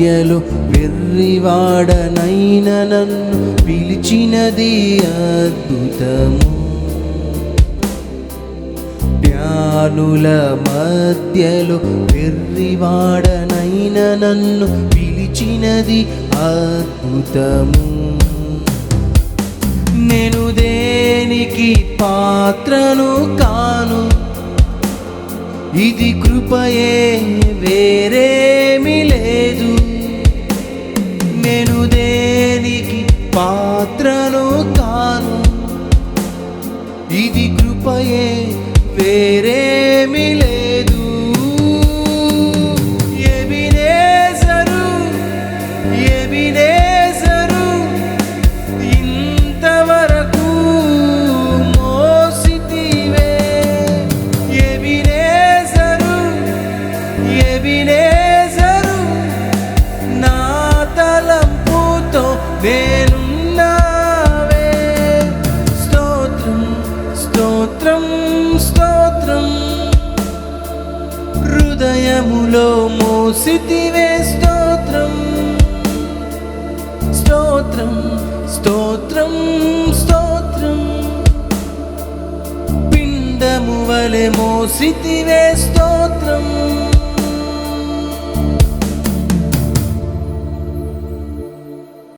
మధ్యలో వెర్రివాడనైన నన్ను పిలిచినది అద్భుతము. జ్ఞానుల మధ్యలో వెర్రివాడనైన నన్ను పిలిచినది అద్భుతము. నేను దేనికి పాత్రను కాను, ఇది కృపయే వేరేమి లేదు. నేను దేనికి పాత్రను కాను, ఇది కృపయే వేరేమి లేదు. ఎబినేజరు ఎబినేజరు ఇంతవరకు మోసితివే. ఎబినేజరు ఎబినేజరు నా తలంపుతో నేనున్నావే. స్తోత్రం స్తోత్రం స్తోత్రం, హృదయములో మోసితివే. స్తోత్రం స్తోత్రం స్తోత్రం స్తోత్రం, పిండము వలె మోసితివే. స్తోత్రం